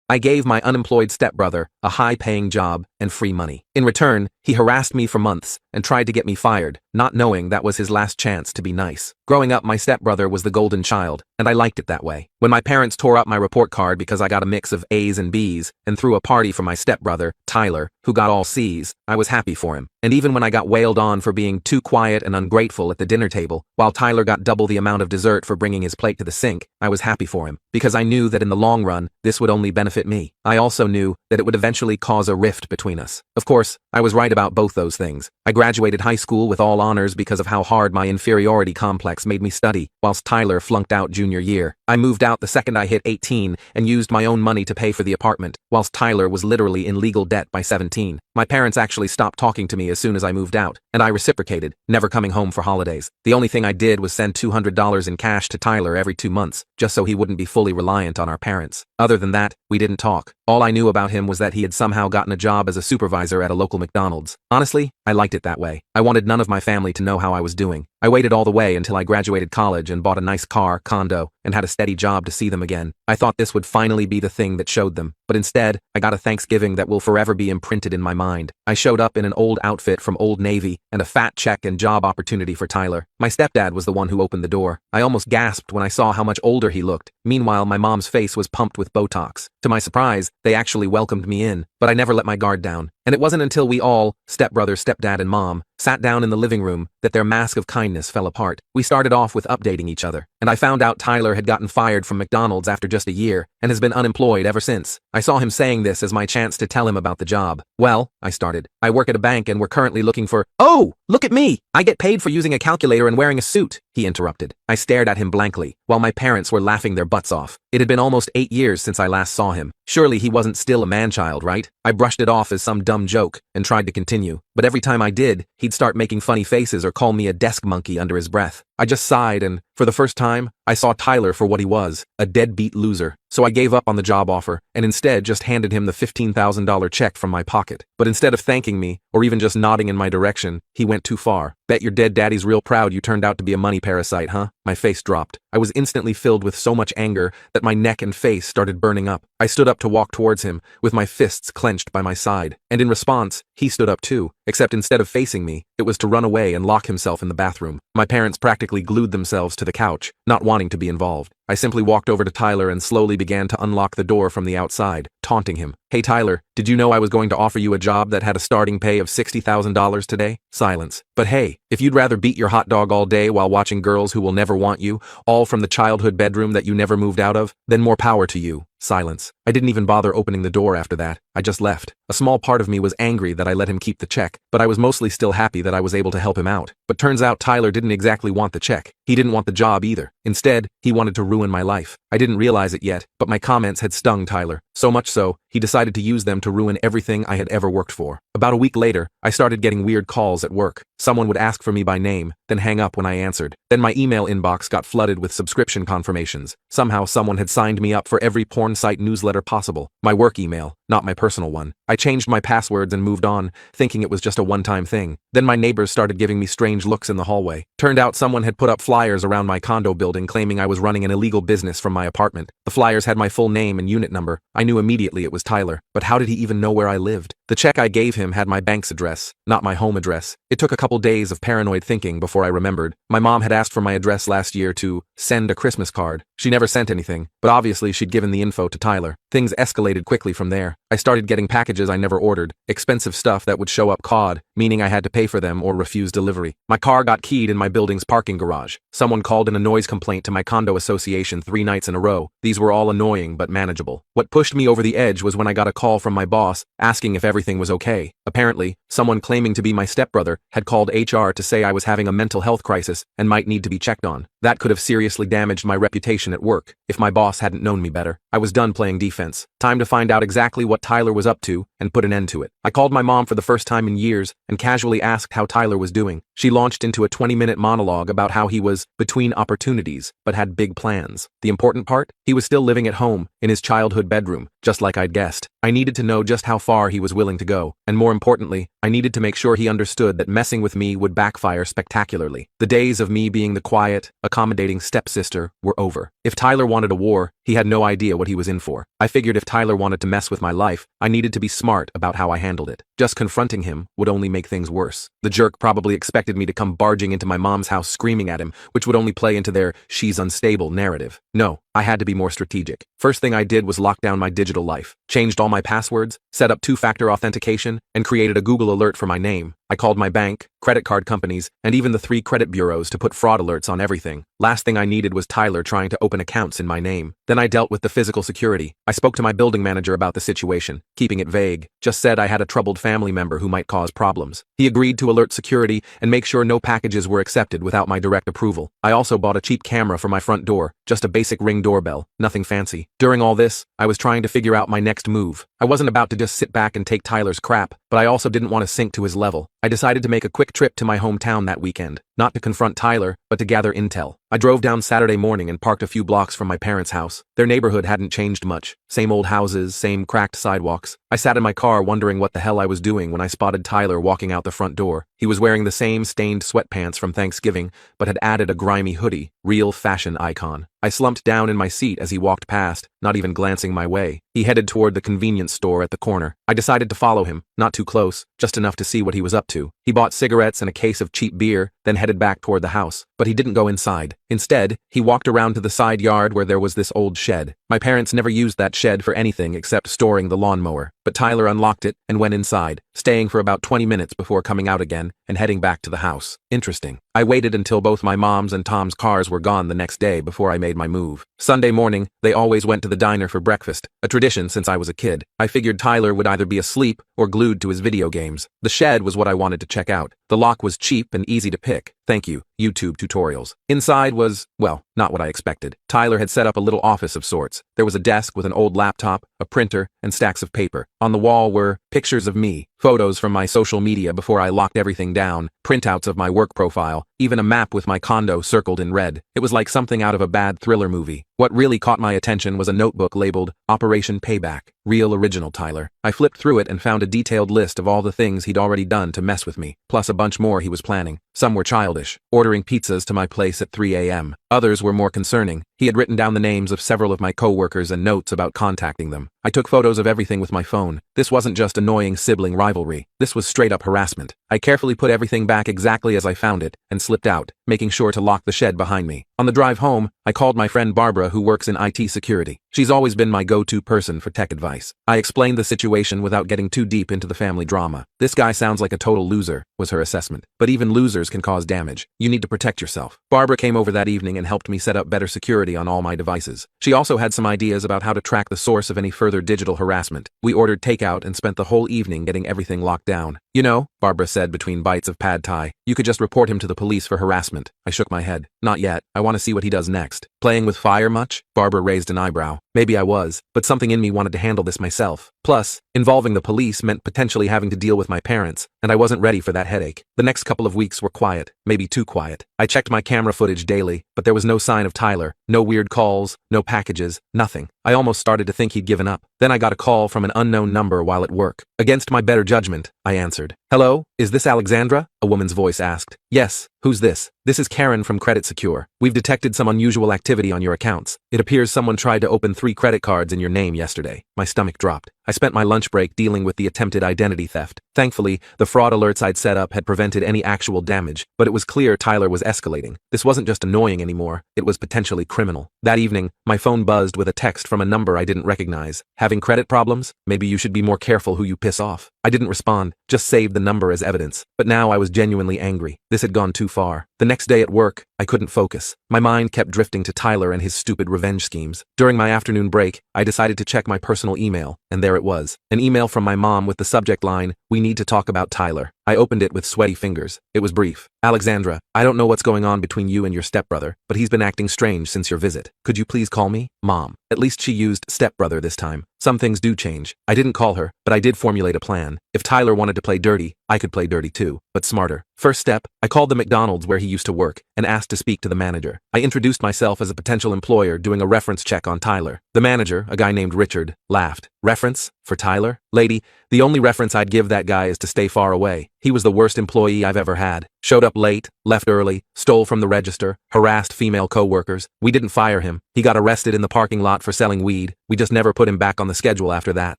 I gave my unemployed stepbrother a high-paying job and free money. In return, he harassed me for months and tried to get me fired, not knowing that was his last chance to be nice. Growing up, my stepbrother was the golden child, and I liked it that way. When my parents tore up my report card because I got a mix of A's and B's and threw a party for my stepbrother, Tyler, who got all C's, I was happy for him. And even when I got wailed on for being too quiet and ungrateful at the dinner table, while Tyler got double the amount of dessert for bringing his plate to the sink, I was happy for him, because I knew that in the long run, this would only benefit me. I also knew that it would eventually cause a rift between us. Of course, I was right about both those things. I graduated high school with all honors because of how hard my inferiority complex made me study, whilst Tyler flunked out junior year. I moved out the second I hit 18 and used my own money to pay for the apartment, whilst Tyler was literally in legal debt by 17. My parents actually stopped talking to me as soon as I moved out, and I reciprocated, never coming home for holidays. The only thing I did was send $200 in cash to Tyler every 2 months, just so he wouldn't be fully reliant on our parents. Other than that, we didn't talk. All I knew about him was that he had somehow gotten a job as a supervisor at a local McDonald's. Honestly, I liked it that way. I wanted none of my family to know how I was doing. I waited all the way until I graduated college and bought a nice car, condo, and had a steady job to see them again. I thought this would finally be the thing that showed them, but instead, I got a Thanksgiving that will forever be imprinted in my mind. I showed up in an old outfit from Old Navy and a fat check and job opportunity for Tyler. My stepdad was the one who opened the door. I almost gasped when I saw how much older he looked. Meanwhile, my mom's face was pumped with Botox. To my surprise, they actually welcomed me in, but I never let my guard down. And it wasn't until we all, stepbrother, stepdad, and mom, sat down in the living room that their mask of kindness fell apart. We started off with updating each other, and I found out Tyler had gotten fired from McDonald's after just a year and has been unemployed ever since. I saw him saying this as my chance to tell him about the job. Well, I started. I work at a bank and we're currently looking for— Oh, look at me! I get paid for using a calculator and wearing a suit, he interrupted. I stared at him blankly, while my parents were laughing their butts off. It had been almost 8 years since I last saw him. Surely he wasn't still a man-child, right? I brushed it off as some dumb joke and tried to continue, but every time I did, he'd start making funny faces or call me a desk monkey under his breath. I just sighed and, for the first time, I saw Tyler for what he was, a deadbeat loser. So I gave up on the job offer and instead just handed him the $15,000 check from my pocket. But instead of thanking me, or even just nodding in my direction, he went too far. Bet your dead daddy's real proud you turned out to be a money parasite, huh? My face dropped. I was instantly filled with so much anger that my neck and face started burning up. I stood up to walk towards him, with my fists clenched by my side. And in response, he stood up too, except instead of facing me, it was to run away and lock himself in the bathroom. My parents practically glued themselves to the couch, not wanting to be involved. I simply walked over to Tyler and slowly began to unlock the door from the outside, taunting him. Hey Tyler, did you know I was going to offer you a job that had a starting pay of $60,000 today? Silence. But hey, if you'd rather beat your hot dog all day while watching girls who will never want you, all from the childhood bedroom that you never moved out of, then more power to you. Silence. I didn't even bother opening the door after that. I just left. A small part of me was angry that I let him keep the check, but I was mostly still happy that I was able to help him out. But turns out Tyler didn't exactly want the check. He didn't want the job either. Instead, he wanted to ruin my life. I didn't realize it yet, but my comments had stung Tyler. So much so, he decided to use them to ruin everything I had ever worked for. About a week later, I started getting weird calls at work. Someone would ask for me by name, then hang up when I answered. Then my email inbox got flooded with subscription confirmations. Somehow someone had signed me up for every porn site newsletter possible. My work email, not my personal one. I changed my passwords and moved on, thinking it was just a one-time thing. Then my neighbors started giving me strange looks in the hallway. Turned out someone had put up flyers around my condo building claiming I was running an illegal business from my apartment. The flyers had my full name and unit number. I knew immediately it was Tyler, but how did he even know where I lived? The check I gave him had my bank's address, not my home address. It took a couple days of paranoid thinking before I remembered. My mom had asked for my address last year to send a Christmas card. She never sent anything, but obviously she'd given the info to Tyler. Things escalated quickly from there. I started getting packages I never ordered, expensive stuff that would show up COD, meaning I had to pay for them or refuse delivery. My car got keyed in my building's parking garage. Someone called in a noise complaint to my condo association 3 nights in a row. These were all annoying but manageable. What pushed me over the edge was when I got a call from my boss asking if everything was okay. Apparently, someone claiming to be my stepbrother had called HR to say I was having a mental health crisis and might need to be checked on. That could have seriously damaged my reputation at work if my boss hadn't known me better. I was done playing defense. Time to find out exactly what Tyler was up to and put an end to it. I called my mom for the first time in years and casually asked how Tyler was doing. She launched into a 20-minute monologue about how he was between opportunities but had big plans. The important part? He was still living at home in his childhood bedroom, just like I'd guessed. I needed to know just how far he was willing to go, and more importantly, I needed to make sure he understood that messing with me would backfire spectacularly. The days of me being the quiet, accommodating stepsister were over. If Tyler wanted a war, He had no idea what he was in for. I figured if Tyler wanted to mess with my life, I needed to be smart about how I handled it. Just confronting him would only make things worse. The jerk probably expected me to come barging into my mom's house screaming at him, which would only play into their "she's unstable" narrative. No, I had to be more strategic. First thing I did was lock down my digital life, changed all my passwords, set up two-factor authentication, and created a Google alert for my name. I called my bank, credit card companies, and even the 3 credit bureaus to put fraud alerts on everything. Last thing I needed was Tyler trying to open accounts in my name. Then I dealt with the physical security. I spoke to my building manager about the situation, keeping it vague, just said I had a troubled family member who might cause problems. He agreed to alert security and make sure no packages were accepted without my direct approval. I also bought a cheap camera for my front door, just a basic Ring doorbell, nothing fancy. During all this, I was trying to figure out my next move. I wasn't about to just sit back and take Tyler's crap, but I also didn't want to sink to his level. I decided to make a quick trip to my hometown that weekend, not to confront Tyler, but to gather intel. I drove down Saturday morning and parked a few blocks from my parents' house. Their neighborhood hadn't changed much. Same old houses, same cracked sidewalks. I sat in my car wondering what the hell I was doing when I spotted Tyler walking out the front door. He was wearing the same stained sweatpants from Thanksgiving, but had added a grimy hoodie, real fashion icon. I slumped down in my seat as he walked past, not even glancing my way. He headed toward the convenience store at the corner. I decided to follow him, not too close, just enough to see what he was up to. He bought cigarettes and a case of cheap beer, then headed back toward the house. But he didn't go inside. Instead, he walked around to the side yard where there was this old shed. My parents never used that shed for anything except storing the lawnmower. But Tyler unlocked it and went inside, staying for about 20 minutes before coming out again and heading back to the house. Interesting. I waited until both my mom's and Tom's cars were gone the next day before I made my move. Sunday morning, they always went to the diner for breakfast, a tradition since I was a kid. I figured Tyler would either be asleep or glued to his video games. The shed was what I wanted to check out. The lock was cheap and easy to pick. Thank you, YouTube tutorials. Inside was, well, not what I expected. Tyler had set up a little office of sorts. There was a desk with an old laptop, a printer, and stacks of paper. On the wall were pictures of me, photos from my social media before I locked everything down, printouts of my work profile, even a map with my condo circled in red. It was like something out of a bad thriller movie. What really caught my attention was a notebook labeled Operation Payback. Real original Tyler. I flipped through it and found a detailed list of all the things he'd already done to mess with me, plus a bunch more he was planning. Some were childish, ordering pizzas to my place at 3 a.m. Others were more concerning. He had written down the names of several of my coworkers and notes about contacting them. I took photos of everything with my phone. This wasn't just annoying sibling rivalry. This was straight up harassment. I carefully put everything back exactly as I found it and slipped out, making sure to lock the shed behind me. On the drive home, I called my friend Barbara, who works in IT security. She's always been my go-to person for tech advice. I explained the situation without getting too deep into the family drama. This guy sounds like a total loser, was her assessment. But even losers can cause damage. You need to protect yourself. Barbara came over that evening and helped me set up better security on all my devices. She also had some ideas about how to track the source of any further digital harassment. We ordered takeout and spent the whole evening getting everything locked down. You know, Barbara said between bites of pad thai, you could just report him to the police for harassment. I shook my head. Not yet. I want to see what he does next. Playing with fire much? Barbara raised an eyebrow. Maybe I was, but something in me wanted to handle this myself. Plus, involving the police meant potentially having to deal with my parents, and I wasn't ready for that headache. The next couple of weeks were quiet, maybe too quiet. I checked my camera footage daily, but there was no sign of Tyler. No weird calls, no packages, nothing. I almost started to think he'd given up. Then I got a call from an unknown number while at work. Against my better judgment, I answered. Hello, is this Alexandra? A woman's voice asked. Yes, who's this? This is Karen from Credit Secure. We've detected some unusual activity on your accounts. It appears someone tried to open 3 credit cards in your name yesterday. My stomach dropped. I spent my lunch break dealing with the attempted identity theft. Thankfully, the fraud alerts I'd set up had prevented any actual damage, but it was clear Tyler was escalating. This wasn't just annoying anymore, it was potentially criminal. That evening, my phone buzzed with a text from a number I didn't recognize. Having credit problems? Maybe you should be more careful who you piss off. I didn't respond, just saved the number as evidence. But now I was genuinely angry. This had gone too far. The next day at work, I couldn't focus. My mind kept drifting to Tyler and his stupid revenge schemes. During my afternoon break, I decided to check my personal email, and there it was. An email from my mom with the subject line, "We need to talk about Tyler." I opened it with sweaty fingers. It was brief. Alexandra, I don't know what's going on between you and your stepbrother, but he's been acting strange since your visit. Could you please call me? Mom. At least she used stepbrother this time. Some things do change. I didn't call her, but I did formulate a plan. If Tyler wanted to play dirty, I could play dirty too, but smarter. First step, I called the McDonald's where he used to work and asked to speak to the manager. I introduced myself as a potential employer doing a reference check on Tyler. The The manager, a guy named Richard, laughed. Reference? For Tyler? Lady, the only reference I'd give that guy is to stay far away. He was the worst employee I've ever had. Showed up late, left early, stole from the register, harassed female co-workers. We didn't fire him. He got arrested in the parking lot for selling weed. We just never put him back on the schedule after that.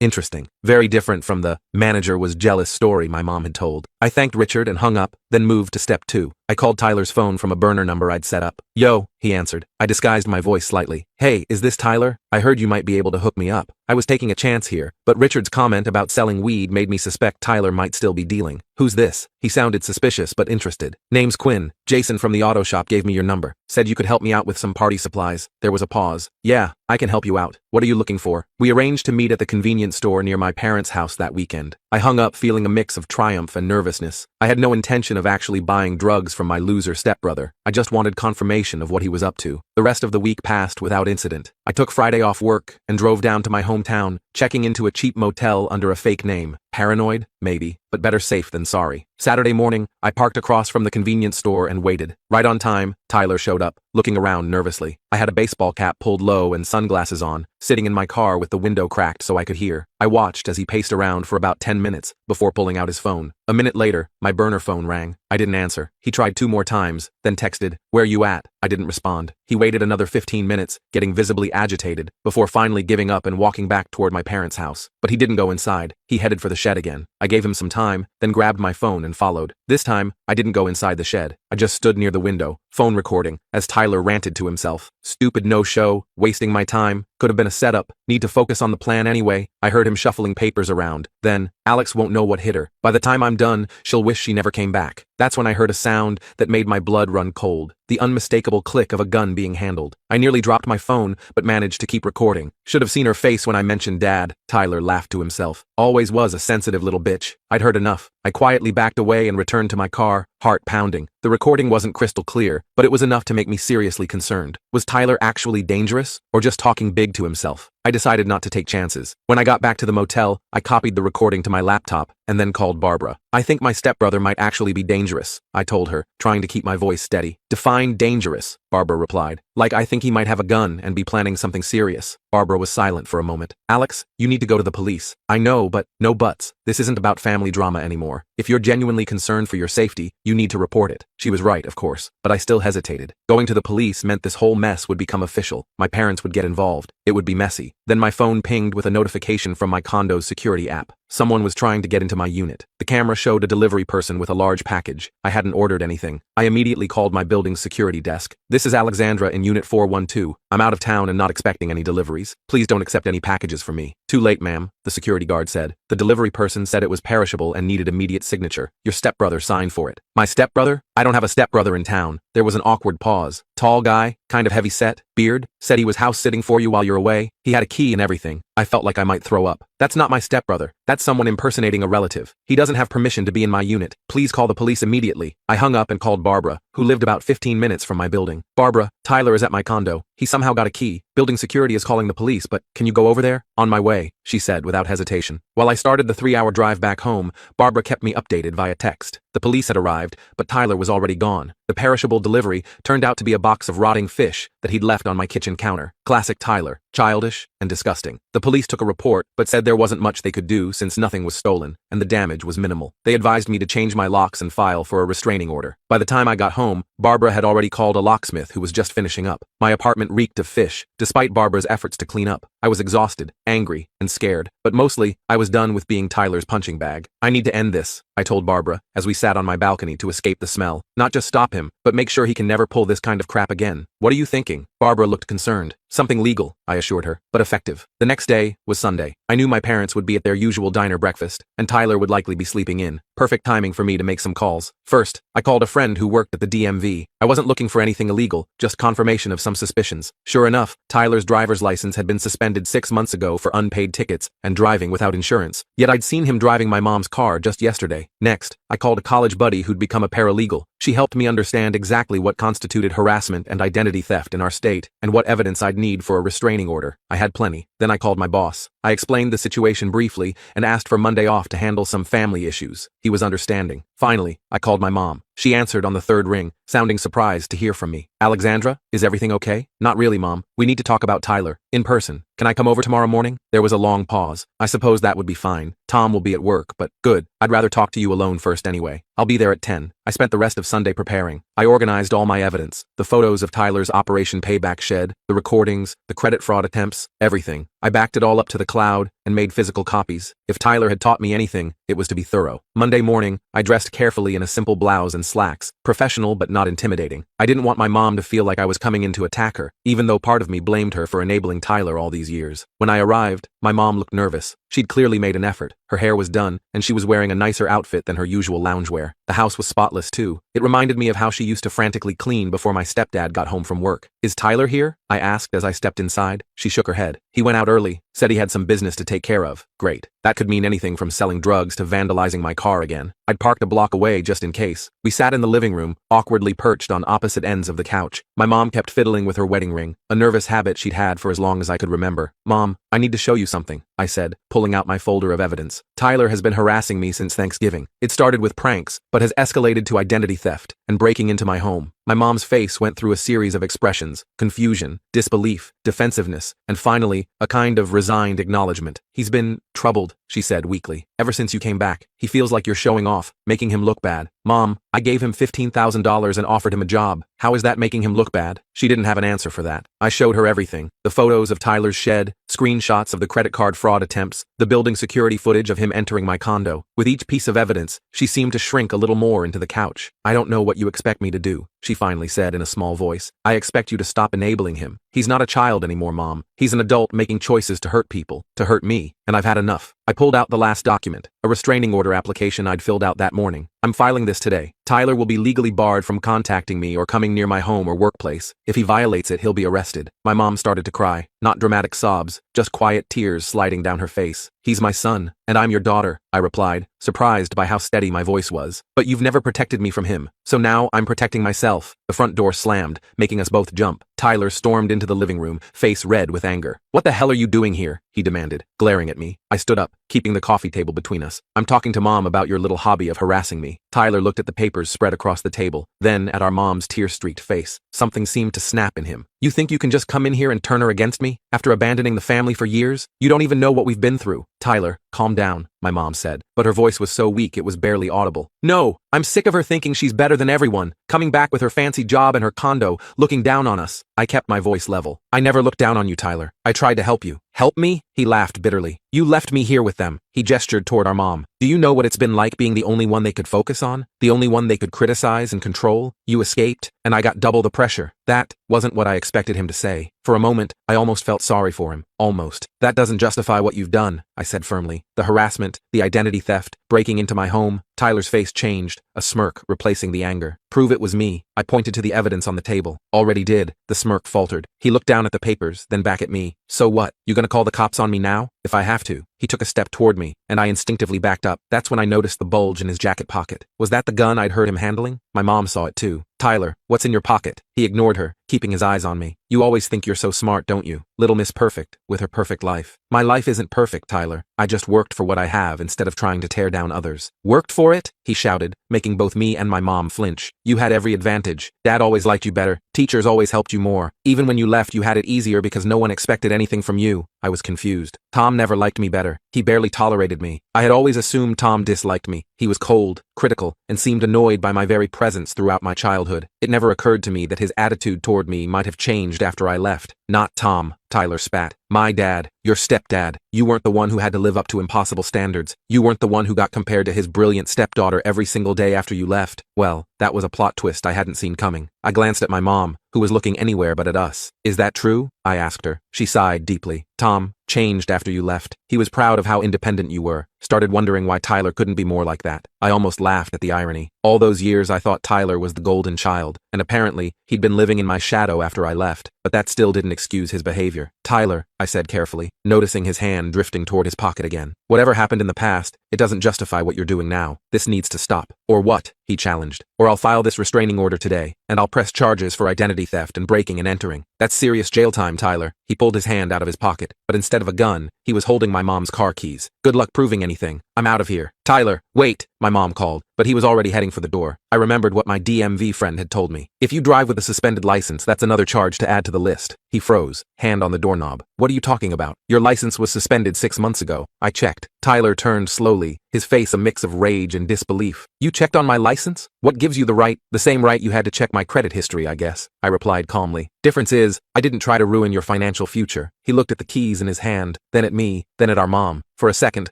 Interesting. Very different from the manager was jealous story my mom had told. I thanked Richard and hung up, then moved to step 2. I called Tyler's phone from a burner number I'd set up. Yo, he answered. I disguised my voice slightly. Hey, is this Tyler? I heard you might be able to hook me up. I was taking a chance here, but Richard's comment about selling weed made me suspect Tyler might still be dealing. Who's this? He sounded suspicious but interested. Name's Quinn. Jason from the auto shop gave me your number. Said you could help me out with some party supplies. There was a pause. Yeah, I can help you out. What are you looking for? We arranged to meet at the convenience store near my parents' house that weekend. I hung up feeling a mix of triumph and nervousness. I had no intention of actually buying drugs from my loser stepbrother. I just wanted confirmation of what he was up to. The rest of the week passed without incident. I took Friday off work and drove down to my hometown, checking into a cheap motel under a fake name. Paranoid? Maybe, but better safe than sorry. Saturday morning, I parked across from the convenience store and waited. Right on time, Tyler showed up, looking around nervously. I had a baseball cap pulled low and sunglasses on, sitting in my car with the window cracked so I could hear. I watched as he paced around for about 10 minutes before pulling out his phone. A minute later, my burner phone rang. I didn't answer. He tried 2 more times, then texted, "Where you at?" I didn't respond. He waited another 15 minutes, getting visibly agitated, before finally giving up and walking back toward my parents' house. But he didn't go inside. He headed for the shed again. I gave him some time, then grabbed my phone and followed. This time, I didn't go inside the shed. I just stood near the window, phone recording, as Tyler ranted to himself. Stupid no-show, wasting my time, could have been a setup, need to focus on the plan anyway. I heard him shuffling papers around. Then, Alex won't know what hit her. By the time I'm done, she'll wish she never came back. That's when I heard a sound that made my blood run cold. The unmistakable click of a gun being handled. I nearly dropped my phone, but managed to keep recording. Should have seen her face when I mentioned Dad. Tyler laughed to himself. Always was a sensitive little bitch. I'd heard enough. I quietly backed away and returned to my car, heart pounding. The recording wasn't crystal clear, but it was enough to make me seriously concerned. Was Tyler actually dangerous, or just talking big to himself? I decided not to take chances. When I got back to the motel, I copied the recording to my laptop, and then called Barbara. I think my stepbrother might actually be dangerous, I told her, trying to keep my voice steady. Define dangerous, Barbara replied. Like I think he might have a gun and be planning something serious. Barbara was silent for a moment. Alex, you need to go to the police. I know, but no buts. This isn't about family drama anymore. If you're genuinely concerned for your safety, you need to report it. She was right, of course, but I still hesitated. Going to the police meant this whole mess would become official. My parents would get involved. It would be messy. Then my phone pinged with a notification from my condo's security app. Someone was trying to get into my unit. The camera showed a delivery person with a large package. I hadn't ordered anything. I immediately called my building's security desk. This is Alexandra in Unit 412. I'm out of town and not expecting any deliveries. Please don't accept any packages from me. Too late, ma'am, the security guard said. The delivery person said it was perishable and needed immediate signature. Your stepbrother signed for it. My stepbrother? I don't have a stepbrother in town. There was an awkward pause. Tall guy, kind of heavy set, beard, said he was house sitting for you while you're away. He had a key and everything. I felt like I might throw up. That's not my stepbrother. That's someone impersonating a relative. He doesn't have permission to be in my unit. Please call the police immediately. I hung up and called Barbara, who lived about 15 minutes from my building. Barbara, Tyler is at my condo. He somehow got a key. Building security is calling the police, but can you go over there? On my way, she said without hesitation. While I started the 3-hour drive back home, Barbara kept me updated via text. The police had arrived, but Tyler was already gone. The perishable delivery turned out to be a box of rotting fish that he'd left on my kitchen counter. Classic Tyler. Childish and disgusting. The police took a report, but said there wasn't much they could do since nothing was stolen, and the damage was minimal. They advised me to change my locks and file for a restraining order. By the time I got home, Barbara had already called a locksmith who was just finishing up. My apartment reeked of fish, despite Barbara's efforts to clean up. I was exhausted, angry, and scared, but mostly, I was done with being Tyler's punching bag. I need to end this, I told Barbara, as we sat on my balcony to escape the smell. Not just stop him, but make sure he can never pull this kind of crap again. What are you thinking? Barbara looked concerned. Something legal, I assured her, but effective. The next day was Sunday. I knew my parents would be at their usual diner breakfast, and Tyler would likely be sleeping in. Perfect timing for me to make some calls. First, I called a friend who worked at the DMV. I wasn't looking for anything illegal, just confirmation of some suspicions. Sure enough, Tyler's driver's license had been suspended 6 months ago for unpaid tickets and driving without insurance. Yet I'd seen him driving my mom's car just yesterday. Next, I called a college buddy who'd become a paralegal. She helped me understand exactly what constituted harassment and identity theft in our state, and what evidence I'd need for a restraining order. I had plenty. Then I called my boss. I explained the situation briefly and asked for Monday off to handle some family issues. He was understanding. Finally, I called my mom. She answered on the 3rd ring, sounding surprised to hear from me. Alexandra, is everything okay? Not really, Mom. We need to talk about Tyler. In person. Can I come over tomorrow morning? There was a long pause. I suppose that would be fine. Tom will be at work, but good. I'd rather talk to you alone first anyway. I'll be there at 10. I spent the rest of Sunday preparing. I organized all my evidence, the photos of Tyler's Operation Payback shed, the recordings, the credit fraud attempts, everything. I backed it all up to the cloud and made physical copies. If Tyler had taught me anything, it was to be thorough. Monday morning, I dressed carefully in a simple blouse and slacks, professional but not intimidating. I didn't want my mom to feel like I was coming in to attack her, even though part of me blamed her for enabling Tyler all these years. When I arrived, my mom looked nervous. She'd clearly made an effort. Her hair was done, and she was wearing a nicer outfit than her usual loungewear. The house was spotless too. It reminded me of how she used to frantically clean before my stepdad got home from work. Is Tyler here? I asked as I stepped inside. She shook her head. He went out early, said he had some business to take care of. Great. That could mean anything from selling drugs to vandalizing my car again. I'd parked a block away just in case. We sat in the living room, awkwardly perched on opposite ends of the couch. My mom kept fiddling with her wedding ring, a nervous habit she'd had for as long as I could remember. Mom, I need to show you something, I said, pulling out my folder of evidence. Tyler has been harassing me since Thanksgiving. It started with pranks, but has escalated to identity theft and breaking into my home. My mom's face went through a series of expressions: confusion, disbelief, defensiveness, and finally, a kind of resigned acknowledgement. He's been troubled, she said weakly. Ever since you came back, he feels like you're showing off, making him look bad. Mom, I gave him $15,000 and offered him a job. How is that making him look bad? She didn't have an answer for that. I showed her everything. The photos of Tyler's shed, screenshots of the credit card fraud attempts, the building security footage of him entering my condo. With each piece of evidence, she seemed to shrink a little more into the couch. I don't know what you expect me to do, she finally said in a small voice. I expect you to stop enabling him. He's not a child anymore, Mom. He's an adult making choices to hurt people, to hurt me, and I've had enough. I pulled out the last document, a restraining order application I'd filled out that morning. I'm filing this today. Tyler will be legally barred from contacting me or coming near my home or workplace. If he violates it, he'll be arrested. My mom started to cry. Not dramatic sobs, just quiet tears sliding down her face. He's my son, and I'm your daughter, I replied, surprised by how steady my voice was. But you've never protected me from him, so now I'm protecting myself. The front door slammed, making us both jump. Tyler stormed into the living room, face red with anger. What the hell are you doing here? He demanded, glaring at me. I stood up, keeping the coffee table between us. I'm talking to Mom about your little hobby of harassing me. Tyler looked at the papers spread across the table, then at our mom's tear-streaked face. Something seemed to snap in him. You think you can just come in here and turn her against me? After abandoning the family for years? You don't even know what we've been through. Tyler, calm down, my mom said, but her voice was so weak it was barely audible. No, I'm sick of her thinking she's better than everyone, coming back with her fancy job and her condo, looking down on us. I kept my voice level. I never looked down on you, Tyler. I tried to help you. Help me? He laughed bitterly. You left me here with them. He gestured toward our mom. Do you know what it's been like being the only one they could focus on? The only one they could criticize and control? You escaped, and I got double the pressure. That wasn't what I expected him to say. For a moment, I almost felt sorry for him. Almost. That doesn't justify what you've done, I said firmly. The harassment, the identity theft, breaking into my home. Tyler's face changed, a smirk replacing the anger. Prove it was me. I pointed to the evidence on the table. Already did. The smirk faltered. He looked down at the papers, then back at me. So what? You gonna call the cops on me now? If I have to. He took a step toward me, and I instinctively backed up. That's when I noticed the bulge in his jacket pocket. Was that the gun I'd heard him handling? My mom saw it too. Tyler, what's in your pocket? He ignored her, keeping his eyes on me. You always think you're so smart, don't you? Little Miss Perfect, with her perfect life. My life isn't perfect, Tyler. I just worked for what I have instead of trying to tear down others. Worked for it? He shouted, making both me and my mom flinch. You had every advantage. Dad always liked you better. Teachers always helped you more. Even when you left, you had it easier because no one expected anything from you. I was confused. Tom never liked me better. He barely tolerated me. I had always assumed Tom disliked me. He was cold, critical, and seemed annoyed by my very presence throughout my childhood. It never occurred to me that his attitude toward me might have changed after I left. Not Tom, Tyler spat. My dad, your stepdad. You weren't the one who had to live up to impossible standards. You weren't the one who got compared to his brilliant stepdaughter every single day after you left. Well, that was a plot twist I hadn't seen coming. I glanced at my mom, who was looking anywhere but at us. Is that true? I asked her. She sighed deeply. Tom changed after you left. He was proud of how independent you were. Started wondering why Tyler couldn't be more like that. I almost laughed at the irony. All those years I thought Tyler was the golden child, and apparently he'd been living in my shadow after I left. But that still didn't excuse his behavior. Tyler, I said carefully, noticing his hand drifting toward his pocket again. Whatever happened in the past, it doesn't justify what you're doing now. This needs to stop. Or what? He challenged. Or I'll file this restraining order today, and I'll press charges for identity theft and breaking and entering. That's serious jail time, Tyler. He pulled his hand out of his pocket, but instead of a gun, he was holding my mom's car keys. Good luck proving anything. I'm out of here. Tyler, wait, my mom called, but he was already heading for the door. I remembered what my DMV friend had told me. If you drive with a suspended license, that's another charge to add to the list. He froze, hand on the doorknob. What are you talking about? Your license was suspended 6 months ago. I checked. Tyler turned slowly, his face a mix of rage and disbelief. You checked on my license? What gives you the right? The same right you had to check my credit history, I guess, I replied calmly. Difference is, I didn't try to ruin your financial future. He looked at the keys in his hand, then at me, then at our mom. For a second,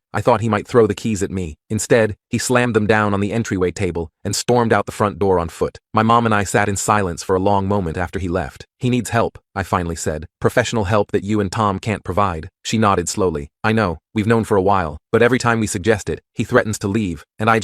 I thought he might throw the keys at me. Instead, he slammed them down on the entryway table and stormed out the front door on foot. My mom and I sat in silence for a long moment after he left. He needs help, I finally said. Professional help that you and Tom can't provide. She nodded slowly. I know, we've known for a while, but every time we suggest it, he threatens to leave, and I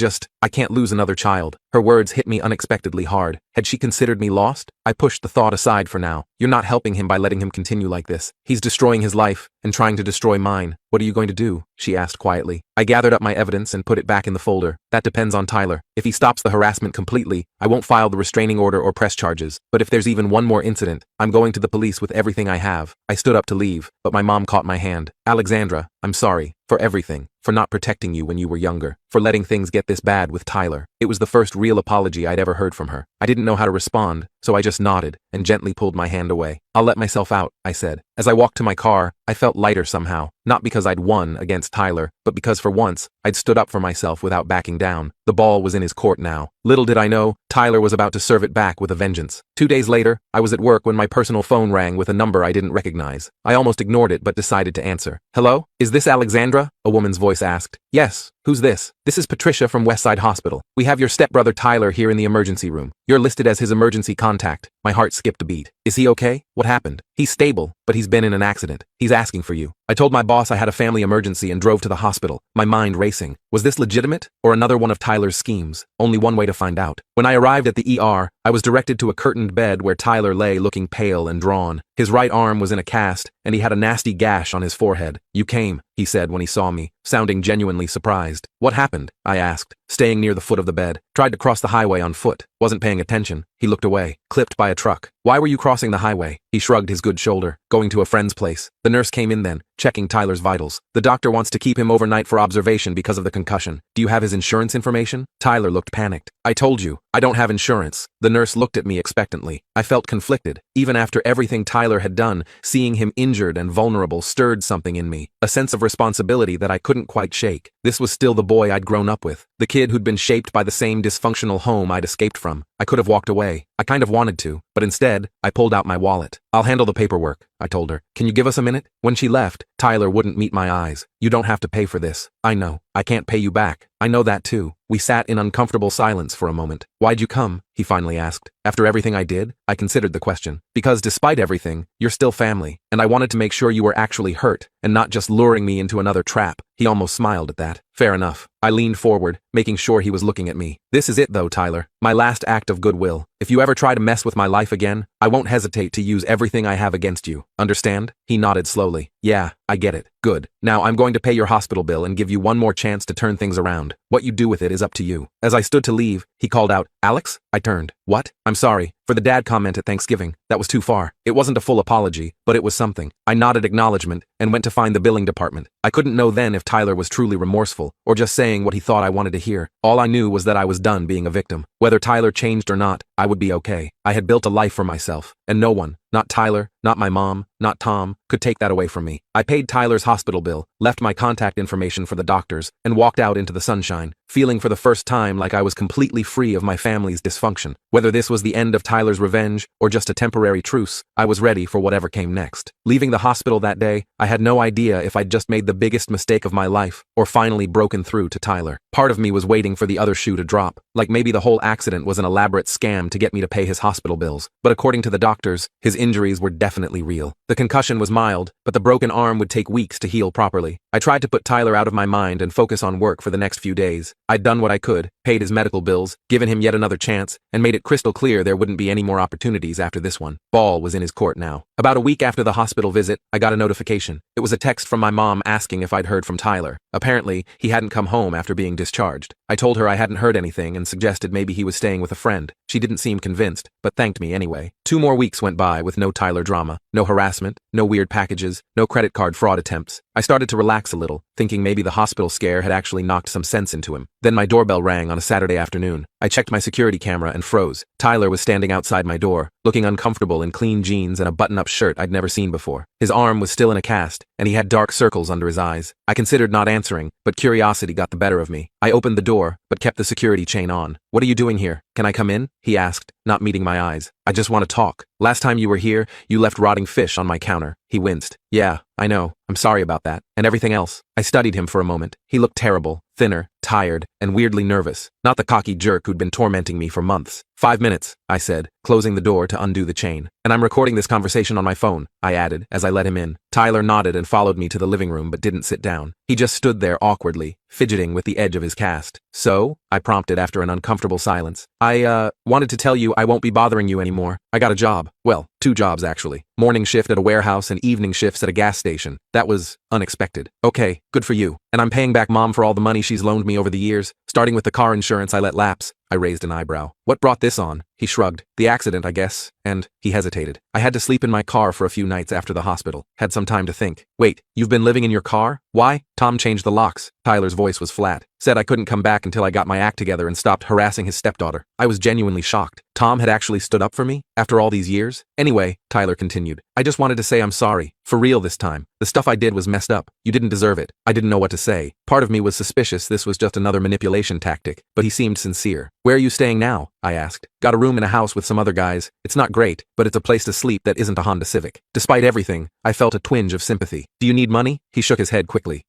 can't lose another child. Her words hit me unexpectedly hard. Had she considered me lost? I pushed the thought aside for now. You're not helping him by letting him continue like this. He's destroying his life and trying to destroy mine. What are you going to do? She asked quietly. I gathered up my evidence and put it back in the folder. That depends on Tyler. If he stops the harassment completely, I won't file the restraining order or press charges. But if there's even one more incident, I'm going to the police with everything I have. I stood up to leave, but my mom caught my hand. Alexandra, I'm sorry. For everything. For not protecting you when you were younger. For letting things get this bad with Tyler. It was the first real apology I'd ever heard from her. I didn't know how to respond, so I just nodded and gently pulled my hand away. I'll let myself out, I said. As I walked to my car, I felt lighter somehow. Not because I'd won against Tyler, but because for once, I'd stood up for myself without backing down. The ball was in his court now. Little did I know, Tyler was about to serve it back with a vengeance. 2 days later, I was at work when my personal phone rang with a number I didn't recognize. I almost ignored it but decided to answer. Hello? Is this Alexandra? A woman's voice asked. Yes. Who's this? This is Patricia from Westside Hospital. We have your stepbrother Tyler here in the emergency room. You're listed as his emergency contact. My heart skipped a beat. Is he okay? What happened? He's stable, but he's been in an accident. He's asking for you. I told my boss I had a family emergency and drove to the hospital, my mind racing. Was this legitimate? Or another one of Tyler's schemes? Only one way to find out. When I arrived at the ER, I was directed to a curtained bed where Tyler lay looking pale and drawn. His right arm was in a cast, and he had a nasty gash on his forehead. You came, he said when he saw me, sounding genuinely surprised. What happened? I asked, staying near the foot of the bed. Tried to cross the highway on foot. Wasn't paying attention. He looked away. Clipped by a truck. Why were you crossing the highway? He shrugged his good shoulder. Going to a friend's place. The nurse came in then, checking Tyler's vitals. The doctor wants to keep him overnight for observation because of the concussion. Do you have his insurance information? Tyler looked panicked. I told you, I don't have insurance. The nurse looked at me expectantly. I felt conflicted. Even after everything Tyler had done, seeing him injured and vulnerable stirred something in me. A sense of responsibility that I couldn't quite shake. This was still the boy I'd grown up with. The kid who'd been shaped by the same dysfunctional home I'd escaped from. I could have walked away. I kind of wanted to, but instead, I pulled out my wallet. I'll handle the paperwork, I told her. Can you give us a minute? When she left, Tyler wouldn't meet my eyes. You don't have to pay for this. I know. I can't pay you back. I know that too. We sat in uncomfortable silence for a moment. Why'd you come? He finally asked. After everything I did, I considered the question. Because despite everything, you're still family, and I wanted to make sure you were actually hurt, and not just luring me into another trap. He almost smiled at that. Fair enough. I leaned forward, making sure he was looking at me. This is it though, Tyler. My last act of goodwill. If you ever try to mess with my life again, I won't hesitate to use everything I have against you. Understand? He nodded slowly. Yeah, I get it. Good. Now I'm going to pay your hospital bill and give you one more chance to turn things around. What you do with it is up to you. As I stood to leave, he called out, Alex? I turned. What? I'm sorry. For the dad comment at Thanksgiving. That was too far. It wasn't a full apology, but it was something. I nodded acknowledgement and went to find the billing department. I couldn't know then if Tyler was truly remorseful or just saying what he thought I wanted to hear. All I knew was that I was done being a victim. Whether Tyler changed or not, I would be okay. I had built a life for myself, and no one, not Tyler, not my mom, not Tom, could take that away from me. I paid Tyler's hospital bill, left my contact information for the doctors, and walked out into the sunshine, feeling for the first time like I was completely free of my family's dysfunction. Whether this was the end of Tyler's revenge or just a temporary truce, I was ready for whatever came next. Leaving the hospital that day, I had no idea if I'd just made the biggest mistake of my life or finally broken through to Tyler. Part of me was waiting for the other shoe to drop, like maybe the whole accident was an elaborate scam to get me to pay his hospital bills. But according to the doctors, his injuries were definitely real. The concussion was mild, but the broken arm would take weeks to heal properly. I tried to put Tyler out of my mind and focus on work for the next few days. I'd done what I could, paid his medical bills, given him yet another chance, and made it crystal clear there wouldn't be any more opportunities after this one. Ball was in his court now. About a week after the hospital visit, I got a notification. It was a text from my mom asking if I'd heard from Tyler. Apparently, he hadn't come home after being discharged. I told her I hadn't heard anything and suggested maybe he was staying with a friend. She didn't seem convinced, but thanked me anyway. 2 more weeks went by with no Tyler drama, no harassment, no weird packages, no credit card fraud attempts. I started to relax a little, thinking maybe the hospital scare had actually knocked some sense into him. Then my doorbell rang on a Saturday afternoon. I checked my security camera and froze. Tyler was standing outside my door, looking uncomfortable in clean jeans and a button-up shirt I'd never seen before. His arm was still in a cast, and he had dark circles under his eyes. I considered not answering, but curiosity got the better of me. I opened the door, but kept the security chain on. "What are you doing here? Can I come in?" he asked, not meeting my eyes. "I just want to talk. Last time you were here, you left rotting fish on my counter." He winced. "Yeah, I know. I'm sorry about that. And everything else." I studied him for a moment. He looked terrible, thinner, tired, and weirdly nervous. Not the cocky jerk who'd been tormenting me for months. "5 minutes, I said, closing the door to undo the chain. "And I'm recording this conversation on my phone," I added as I let him in. Tyler nodded and followed me to the living room but didn't sit down. He just stood there awkwardly, fidgeting with the edge of his cast. "So?" I prompted after an uncomfortable silence. I wanted to tell you I won't be bothering you anymore. I got a job. Well, 2 jobs actually. Morning shift at a warehouse and evening shifts at a gas station. That was unexpected." "Okay, good for you. And I'm paying back Mom for all the money she's loaned me over the years, starting with the car insurance I let lapse." I raised an eyebrow. "What brought this on?" He shrugged. "The accident, I guess." And he hesitated. "I had to sleep in my car for a few nights after the hospital. Had some time to think." "Wait, you've been living in your car? Why?" "Tom changed the locks." Tyler's voice was flat. "Said I couldn't come back until I got my act together and stopped harassing his stepdaughter." I was genuinely shocked. Tom had actually stood up for me? After all these years? "Anyway," Tyler continued, "I just wanted to say I'm sorry. For real this time. The stuff I did was messed up. You didn't deserve it." I didn't know what to say. Part of me was suspicious this was just another manipulation tactic, but he seemed sincere. "Where are you staying now?" I asked. "Got a room in a house with some other guys. It's not great, but it's a place to sleep that isn't a Honda Civic." Despite everything, I felt a twinge of sympathy. "Do you need money?" He shook his head quickly.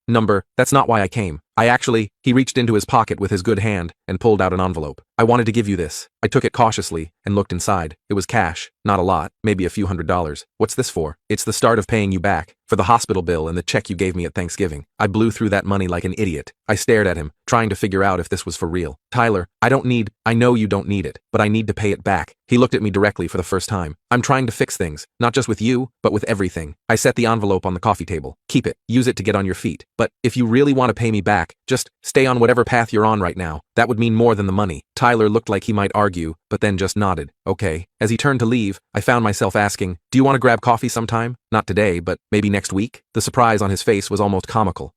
"That's not why I came. He reached into his pocket with his good hand and pulled out an envelope. "I wanted to give you this." I took it cautiously and looked inside. It was cash. Not a lot, maybe a few $100s. "What's this for?" "It's the start of paying you back. For the hospital bill and the check you gave me at Thanksgiving." I blew through that money like an idiot. I stared at him, trying to figure out if this was for real. "Tyler, I know you don't need it, but I need to pay it back." He looked at me directly for the first time. "I'm trying to fix things, not just with you, but with everything." I set the envelope on the coffee table. "Keep it. Use it to get on your feet. But if you really want to pay me back, just stay on whatever path you're on right now. That would mean more than the money." Tyler looked like he might argue, but then just nodded. "Okay." As he turned to leave, I found myself asking, "Do you want to grab coffee sometime? Not today, but maybe next week?" The surprise on his face was almost comical.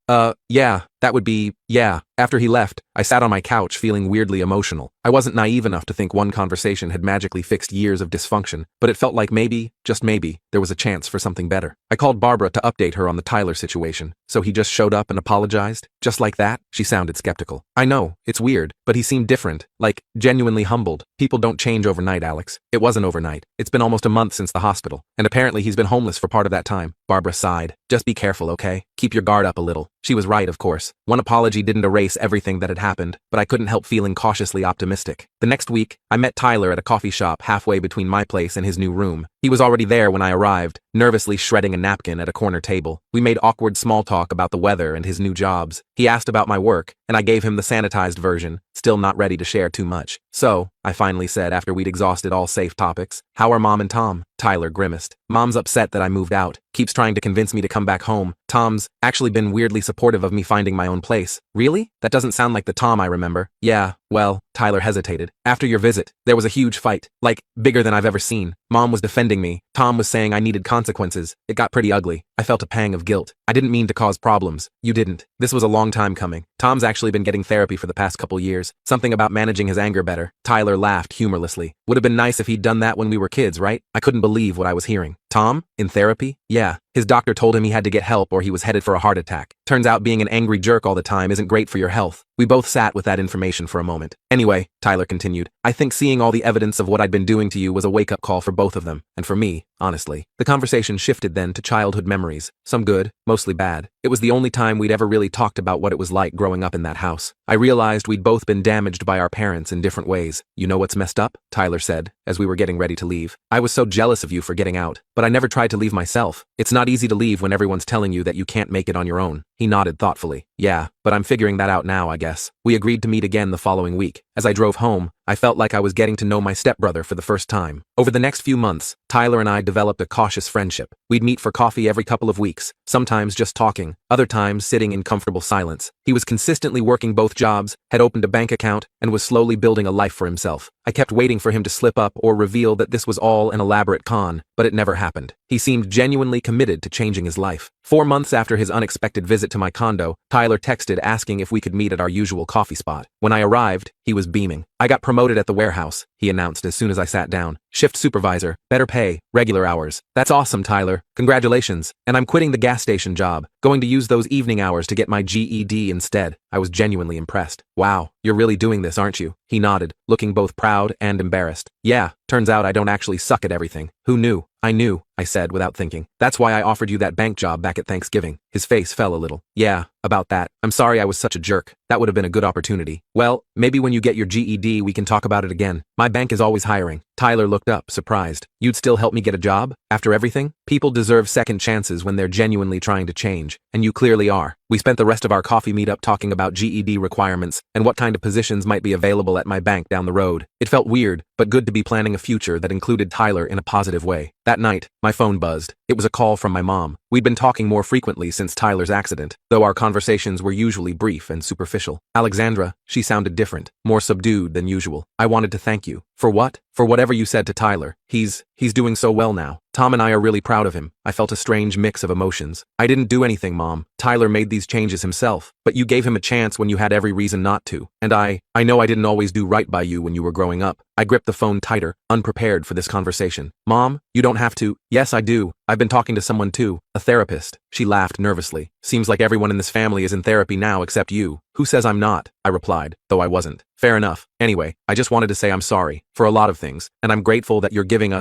Yeah, that would be, yeah." After he left, I sat on my couch feeling weirdly emotional. I wasn't naive enough to think one conversation had magically fixed years of dysfunction, but it felt like maybe, just maybe, there was a chance for something better. I called Barbara to update her on the Tyler situation. "So he just showed up and apologized? Just like that?" She sounded skeptical. "I know, it's weird, but he seemed different, like, genuinely humbled. People don't change overnight, Alex." "It wasn't overnight. It's been almost a month since the hospital, and apparently he's been homeless for part of that time." Barbara sighed. "Just be careful, okay? Keep your guard up a little." She was right, of course. One apology didn't erase everything that had happened, but I couldn't help feeling cautiously optimistic. The next week, I met Tyler at a coffee shop halfway between my place and his new room. He was already there when I arrived, nervously shredding a napkin at a corner table. We made awkward small talk about the weather and his new jobs. He asked about my work, and I gave him the sanitized version, still not ready to share too much. "So," I finally said after we'd exhausted all safe topics, "how are Mom and Tom?" Tyler grimaced. "Mom's upset that I moved out. Keeps trying to convince me to come back home. Tom's actually been weirdly supportive of me finding my own place." "Really? That doesn't sound like the Tom I remember." "Yeah, well," Tyler hesitated. "After your visit, there was a huge fight. Like, bigger than I've ever seen. Mom was defending me. Tom was saying I needed consequences. It got pretty ugly. I felt a pang of guilt. I didn't mean to cause problems. You didn't. This was a long time coming. Tom's actually been getting therapy for the past couple years. Something about managing his anger better." Tyler laughed humorlessly. "Would have been nice if he'd done that when we were kids, right?" I couldn't believe what I was hearing. "Tom? In therapy?" "Yeah. His doctor told him he had to get help or he was headed for a heart attack. Turns out being an angry jerk all the time isn't great for your health." We both sat with that information for a moment. "Anyway," Tyler continued, "I think seeing all the evidence of what I'd been doing to you was a wake-up call for both of them, and for me, honestly." The conversation shifted then to childhood memories, some good, mostly bad. It was the only time we'd ever really talked about what it was like growing up in that house. I realized we'd both been damaged by our parents in different ways. "You know what's messed up?" Tyler said, as we were getting ready to leave. "I was so jealous of you for getting out, but I never tried to leave myself. It's not easy to leave when everyone's telling you that you can't make it on your own." He nodded thoughtfully. "Yeah, but I'm figuring that out now, I guess." We agreed to meet again the following week. As I drove home, I felt like I was getting to know my stepbrother for the first time. Over the next few months, Tyler and I developed a cautious friendship. We'd meet for coffee every couple of weeks, sometimes just talking, other times sitting in comfortable silence. He was consistently working both jobs, had opened a bank account, and was slowly building a life for himself. I kept waiting for him to slip up or reveal that this was all an elaborate con, but it never happened. He seemed genuinely committed to changing his life. 4 months after his unexpected visit to my condo, Tyler texted asking if we could meet at our usual coffee spot. When I arrived, he was beaming. "I got promoted at the warehouse," he announced as soon as I sat down. "Shift supervisor, better pay, regular hours." "That's awesome, Tyler. Congratulations. And I'm quitting the gas station job, going to use those evening hours to get my GED instead." I was genuinely impressed. "Wow, you're really doing this, aren't you?" He nodded, looking both proud and embarrassed. "Yeah, turns out I don't actually suck at everything." "Who knew?" "I knew," I said without thinking. "That's why I offered you that bank job back at Thanksgiving." His face fell a little. "Yeah, about that. I'm sorry I was such a jerk. That would have been a good opportunity." "Well, maybe when you get your GED we can talk about it again. My bank is always hiring." Tyler looked up, surprised. "You'd still help me get a job? After everything?" People deserve second chances when they're genuinely trying to change, and you clearly are. We spent the rest of our coffee meetup talking about GED requirements and what kind of positions might be available at my bank down the road. It felt weird, but good to be planning a future that included Tyler in a positive way. That night, my phone buzzed. It was a call from my mom. We'd been talking more frequently since Tyler's accident, though our conversations were usually brief and superficial. "Alexandra," she sounded different, more subdued than usual. "I wanted to thank you." "For what?" "For whatever you said to Tyler. He's doing so well now. Tom and I are really proud of him." I felt a strange mix of emotions. "I didn't do anything, Mom. Tyler made these changes himself, but you gave him a chance when you had every reason not to. And I know I didn't always do right by you when you were growing up." I gripped the phone tighter, unprepared for this conversation. "Mom, you don't have to." "Yes, I do. I've been talking to someone too, a therapist." She laughed nervously. "Seems like everyone in this family is in therapy now except you." "Who says I'm not?" I replied, though I wasn't. "Fair enough. Anyway, I just wanted to say I'm sorry for a lot of things, and I'm grateful that you're giving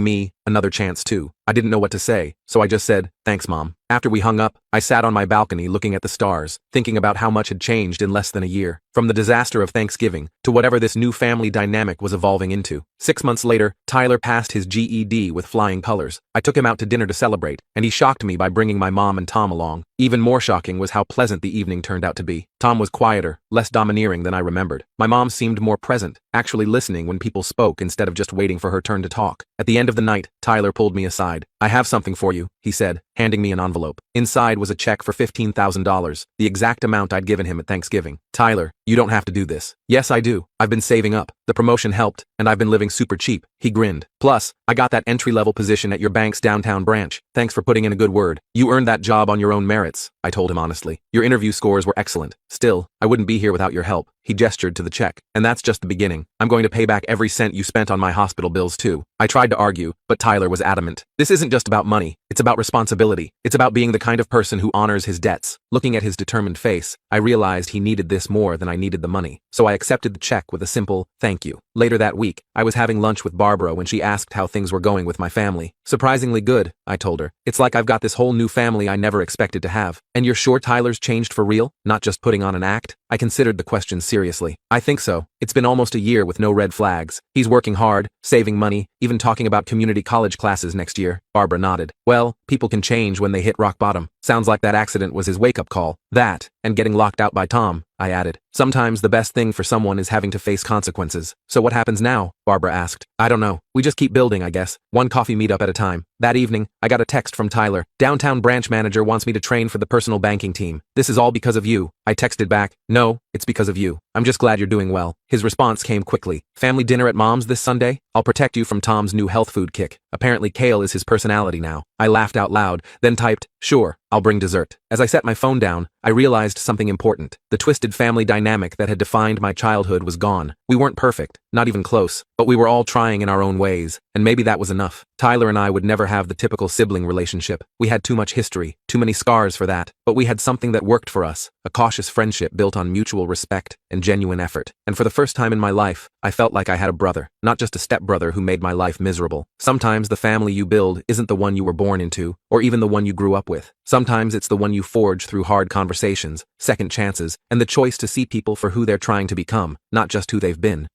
me, another chance too." I didn't know what to say, so I just said, "Thanks, Mom." After we hung up, I sat on my balcony looking at the stars, thinking about how much had changed in less than a year. From the disaster of Thanksgiving to whatever this new family dynamic was evolving into. 6 months later, Tyler passed his GED with flying colors. I took him out to dinner to celebrate, and he shocked me by bringing my mom and Tom along. Even more shocking was how pleasant the evening turned out to be. Tom was quieter, less domineering than I remembered. My mom seemed more present, actually listening when people spoke instead of just waiting for her turn to talk. At the end of the night, Tyler pulled me aside. "I have something for you," he said, handing me an envelope. Inside was a check for $15,000, the exact amount I'd given him at Thanksgiving. "Tyler, you don't have to do this." "Yes, I do. I've been saving up. The promotion helped, and I've been living super cheap." He grinned. "Plus, I got that entry-level position at your bank's downtown branch. Thanks for putting in a good word. You earned that job on your own merits," I told him honestly. "Your interview scores were excellent. Still, I wouldn't be here without your help." He gestured to the check. "And that's just the beginning. I'm going to pay back every cent you spent on my hospital bills too." I tried to argue, but Tyler was adamant. "This isn't just about money. It's about responsibility. It's about being the kind of person who honors his debts." Looking at his determined face, I realized he needed this more than I needed the money. So I accepted the check with a simple, "Thank you." Later that week, I was having lunch with Barbara when she asked how things were going with my family. "Surprisingly good," I told her. "It's like I've got this whole new family I never expected to have." "And you're sure Tyler's changed for real? Not just putting on an act?" I considered the question seriously. "I think so. It's been almost a year with no red flags. He's working hard, saving money, even talking about community college classes next year." Barbara nodded. "Well, people can change when they hit rock bottom. Sounds like that accident was his wake-up call." "That, and getting locked out by Tom," I added. "Sometimes the best thing for someone is having to face consequences." "So what happens now?" Barbara asked. "I don't know. We just keep building, I guess. One coffee meetup at a time." That evening, I got a text from Tyler. "Downtown branch manager wants me to train for the personal banking team. This is all because of you." I texted back, "No, it's because of you. I'm just glad you're doing well." His response came quickly. "Family dinner at Mom's this Sunday? I'll protect you from Tom's new health food kick. Apparently kale is his personality now." I laughed out loud, then typed, "Sure, I'll bring dessert." As I set my phone down, I realized something important. The twisted family dynamic that had defined my childhood was gone. We weren't perfect, not even close, but we were all trying in our own ways, and maybe that was enough. Tyler and I would never have the typical sibling relationship. We had too much history, too many scars for that, but we had something that worked for us, a cautious friendship built on mutual respect and genuine effort. And for the first time in my life, I felt like I had a brother, not just a stepbrother who made my life miserable. Sometimes the family you build isn't the one you were born into, or even the one you grew up with. Sometimes it's the one you forge through hard conversations, second chances, and the choice to see people for who they're trying to become, not just who they've been.